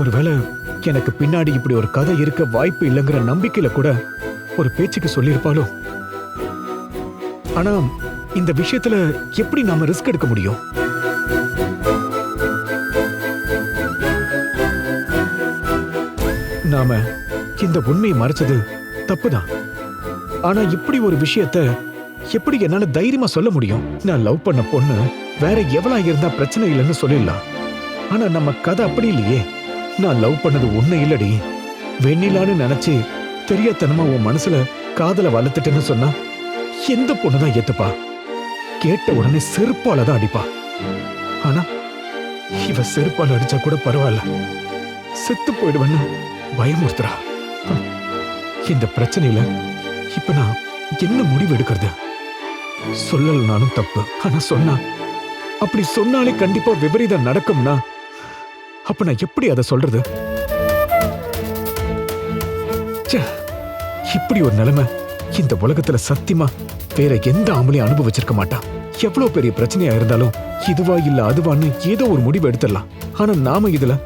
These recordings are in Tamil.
ஒருவேளை எனக்கு பின்னாடி இப்படி ஒரு கதை இருக்க வாய்ப்பு இல்லைங்கிற நம்பிக்கையில கூட ஒரு பேச்சுக்கு சொல்லியிருப்பாளோ. ஆனா இந்த விஷயத்துல எப்படி நாம ரிஸ்க் எடுக்க முடியும்? நாம இந்த உண்மையை மறைச்சது தப்புதான். ஆனா இப்படி ஒரு விஷயத்த எப்படி என்னால தைரியமா சொல்ல முடியும்? நான் லவ் பண்ண பொண்ணு வேற எவ்வளா இருந்தா பிரச்சனை இல்லைன்னு சொல்லிடலாம். ஆனா நம்ம கதை அப்படி இல்லையே. நான் லவ் பண்ணது உன்னை இல்லடி, வெண்ணிலான்னு நினைச்சு தெரியாதனமா உன் மனசுல காதல வளர்த்துட்டேன்னு சொன்னா எந்த பொண்ணுதான் ஏத்துப்பா? கேட்ட உடனே செருப்பால தான் அடிப்பா. ஆனா இவ செருப்பால அடிச்சா கூட பரவாயில்ல, செத்து போயிடுவேன்னு பயமுறுத்துறா. இந்த பிரச்சனையில இப்ப நான் என்ன முடிவு எடுக்கிறது? சொல்லலனாலும் தப்பு, ஆனா சொன்னா, அப்படி சொன்னாலே கண்டிப்பா விபரீதம் நடக்கும்னா அப்ப நான் எப்படி அதை சொல்றது? இப்படி ஒரு நிலைமை இந்த உலகத்துல சத்தியமா வேற எந்த ஆம்பளையும் அனுபவிச்சிருக்க மாட்டான். எவ்வளவு பெரிய பிரச்சனையா இருந்தாலும் இதுவா இல்ல அதுவான்னு ஏதோ ஒரு முடிவு எடுத்துடலாம். ஆனா நாம இதுல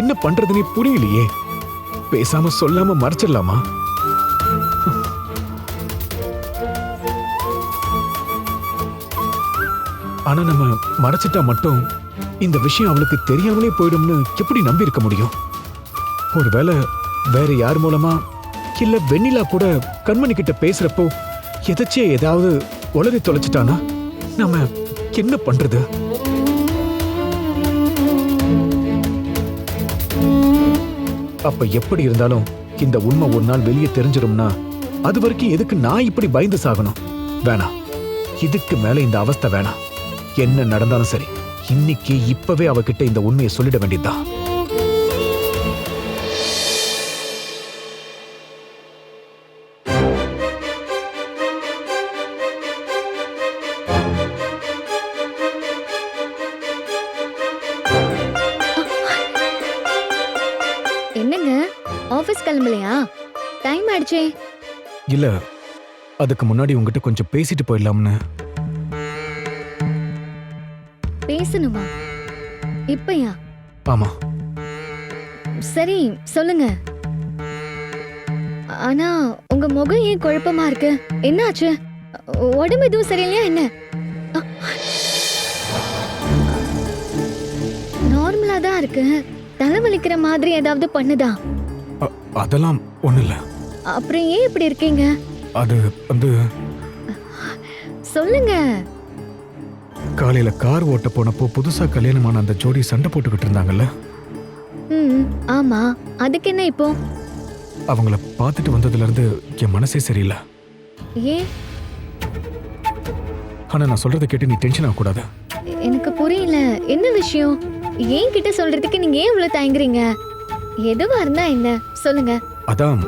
என்ன பண்றதுன்னே புரியலையே. பேசாம சொல்லாம மறைச்சிடலாமா? ஆனா நம்ம மறைச்சிட்டா மட்டும் இந்த விஷயம் அவளுக்கு தெரியாமலே போயிடும்னு எப்படி நம்பி இருக்க முடியும்? ஒருவேளை வேற யார் மூலமா இல்ல வெண்ணிலா கூட கண்மணி கிட்ட பேசுறப்போ எதாச்சியே ஏதாவது உளறி தொலைச்சிட்டானா நம்ம என்ன பண்றது? அப்ப எப்படி இருந்தாலும் இந்த உண்மை ஒரு நாள் வெளியே தெரிஞ்சிடும்னா அது வரைக்கும் எதுக்கு நான் இப்படி பயந்து சாகணும்? வேணாம், இதுக்கு மேல இந்த அவஸ்தை வேணாம். என்ன நடந்தாலும் சரி, இன்னைக்கு இப்பவே அவகிட்ட இந்த உண்மையை சொல்லிட வேண்டியதுதான். என்னங்க ஆபீஸ் கிளம்பலையா? டைம் ஆயிடுச்சே. இல்ல, அதுக்கு முன்னாடி உங்ககிட்ட கொஞ்சம் பேசிட்டு போயிடலாம்னு. பேசணுமா? இப்பயா? ஆமா. சரி சொல்லுங்க. ஆனா உங்க முகம் ஏன் குழப்பமா இருக்கு? என்னாச்சு? உடம்பு எதுவும் சரியில்லையா என்ன? நார்மலா தான் இருக்கு. தலைவலிக்கிற மாதிரி ஏதாவது பண்ணுதா? அதெல்லாம் ஒண்ணு இல்ல. அப்புறம் ஏன் இப்படி இருக்கீங்க? அது வந்து சொல்லுங்க. காலையில கார் ஓட்ட போனப்போ புதுசா கல்யாணமான அந்த ஜோடி சண்டை போட்டுக்கிட்டு இருந்தாங்கல்ல. ஆமா, அதுக்கு என்ன இப்போ? அவங்கள பார்த்துட்டு வந்ததுல இருந்து என் மனசே சரியில்லை. ஏன்? ஆனா நான் சொல்றதை கேட்டு நீ டென்ஷன் ஆக கூடாது. எனக்கு புரியல, என்ன விஷயம்? ஏன் கிட்ட சொல்றதுக்கு நீங்க ஏன் இவ்வளவு தயங்குறீங்க? எதுவா இருந்தா என்ன சொல்லுங்க. அதான்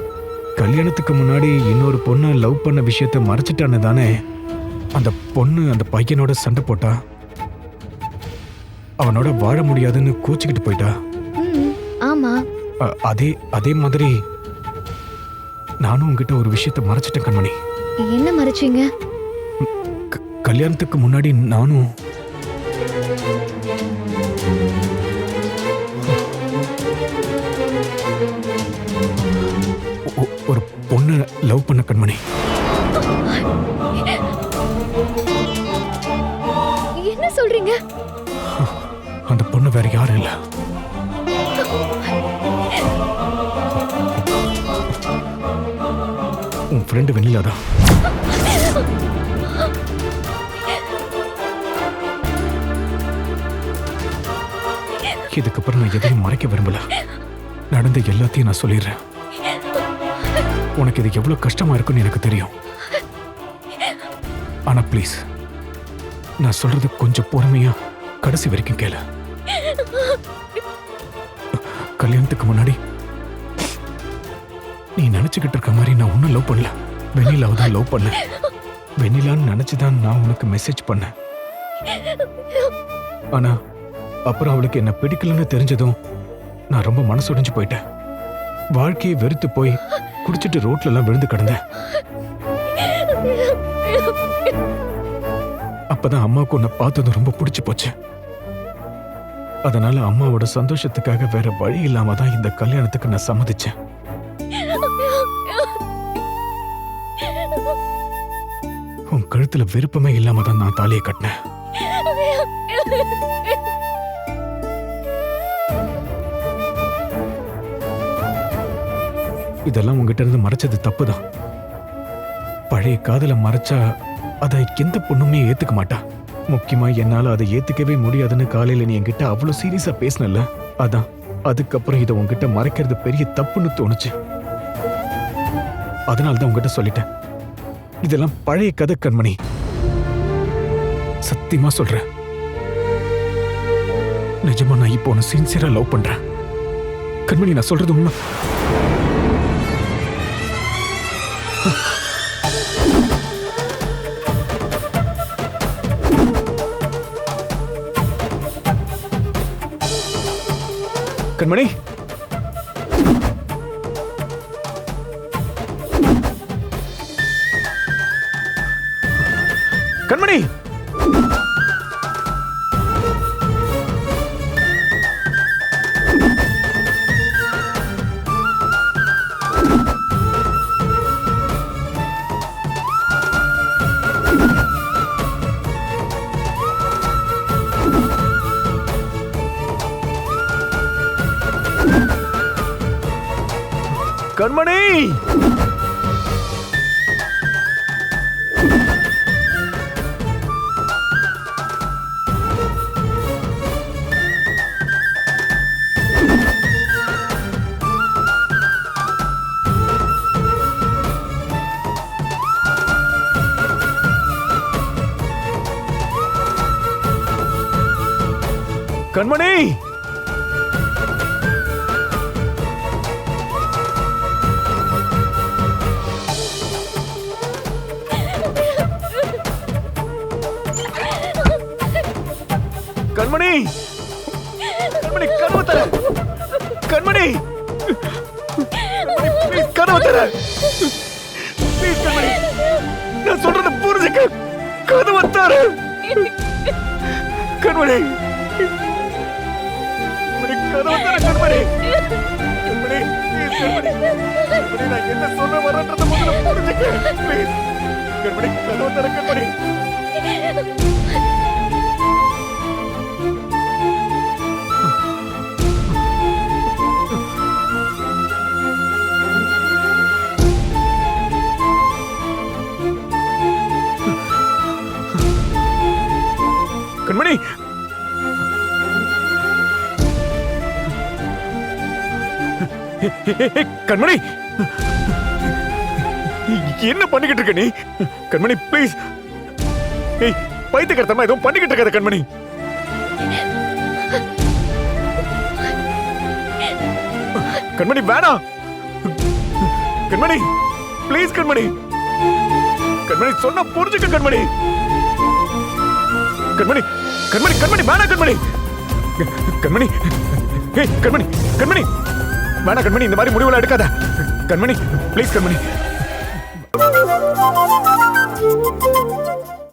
கல்யாணத்துக்கு முன்னாடி இன்னொரு பொண்ணை லவ் பண்ண விஷயத்த மறைச்சிட்டான்னு தானே அந்த பொண்ணு அந்த பையனோட சண்டை போட்டா. அவனோட வாழ முடியாதுன்னு கோச்சிக்கிட்டு போயிட்டா. ஆமா. அதே மாதிரி நானும் உங்ககிட்ட ஒரு விஷயத்த மறைச்சிட்டேன் கண்மணி. என்ன மறைச்சீங்க? கல்யாணத்துக்கு முன்னாடி நானும் ஒரு பொண்ணை லவ் பண்ண கண்மணி. என்ன சொல்றீங்க? அந்த பொண்ணு வேற யாரும் இல்ல, உன் ஃப்ரெண்டு வெண்ணிலா தான். இதுக்கப்புறம் நான் எதையும் மறைக்க விரும்பல. நடந்த எல்லாத்தையும் நான் சொல்லிடுறேன். உனக்கு இது எவ்வளவு கஷ்டமா இருக்குன்னு எனக்கு தெரியும். ஆனா ப்ளீஸ், நான் சொல்றது கொஞ்சம் பொறுமையா கடைசி வரைக்கும் கேளு. கல்யாணத்துக்கு முன்னாடி நீ நினைச்சுக்கிட்டு இருக்க மாதிரி நான் ஒன்னும் லவ் பண்ணல. வெண்ணிலாவை தான் லவ் பண்ண. வெண்ணிலான்னு நினைச்சுதான் நான் உனக்கு மெசேஜ் பண்ணேன். ஆனா அப்புறம் அவளுக்கு என்ன பிடிக்கலன்னு தெரிஞ்சதும் நான் ரொம்ப மனசுடைஞ்சு போயிட்டேன். வாழ்க்கையை வெறுத்து போய் குடிச்சிட்டு ரோட்ல எல்லாம் விழுந்து கிடந்தேன். அப்பதான் அம்மாவுக்கு உன்னை பார்த்தது ரொம்ப பிடிச்சு போச்சு. அதனால அம்மாவோட சந்தோஷத்துக்காக வேற வழி இல்லாம தான் இந்த கல்யாணத்துக்கு நான் சம்மதிச்சேன். உன் கழுத்துல விருப்பமே இல்லாம தான் நான் தாலியை கட்டினேன். இதெல்லாம் உங்ககிட்ட இருந்து மறைச்சது தப்புதான். பழைய காதலை மறைச்சா அதை எந்த பொண்ணுமே ஏத்துக்க மாட்டா. முக்கியமா என்னால அதை ஏத்துக்கவே முடியாதுன்னு காலையில நீ என்கிட்ட அவ்வளவு சீரியஸா பேசினல, அதான் அதுக்கப்புறம் இதை உங்ககிட்ட மறைக்கிறது பெரிய தப்புன்னு தோணுச்சு. அதனால தான் உங்ககிட்ட சொல்லிட்டேன். இதெல்லாம் பழைய கதை கண்மணி, சத்தியமா சொல்றேன். நிஜமா நான் இப்போ உன்னை சின்சியரா லவ் பண்றேன் கண்மணி. நான் சொல்றது உண்மை. கண்மணி, கண்மணி, கண்மணி, கண்மணி, கண்மணி, கண்மணி, கதவு தர. கண்மணி, ப்ளீஸ் கதவு தர. ப்ளீஸ் கண்மணி, நான் சொல்றத புரிஞ்சுக்க. கதவு தர. கண்மணி, கதவு தர. கண்மணி, கண்மணி, ப்ளீஸ் கண்மணி, கண்மணி, நான் என்ன சொல்ல வரேன்றத முதல்ல புரிஞ்சுக்க. ப்ளீஸ் கண்மணி, கதவு தர. கண்மணி, கண்மணி, கண்மணி, என்ன பண்ணிக்கிட்டு இருக்க நீ? கண்மணி ப்ளீஸ். ஏய், பைத்தியக்காரத்தனமா எதுவும் பண்ணிக்கிட்டு இருக்காத கண்மணி. கண்மணி வேணாம். கண்மணி ப்ளீஸ். கண்மணி, கண்மணி சொன்னா புரிஞ்சுக்க. கண்மணி, கண்மணி, கண்மணி, கண்மணி வேணா. கண்மணி, கண்மணி, ஏய் கண்மணி, கண்மணி வேணா. கண்மணி, இந்த மாதிரி முடிவுல எடுக்காத. கண்மணி ப்ளீஸ். கண்மணி,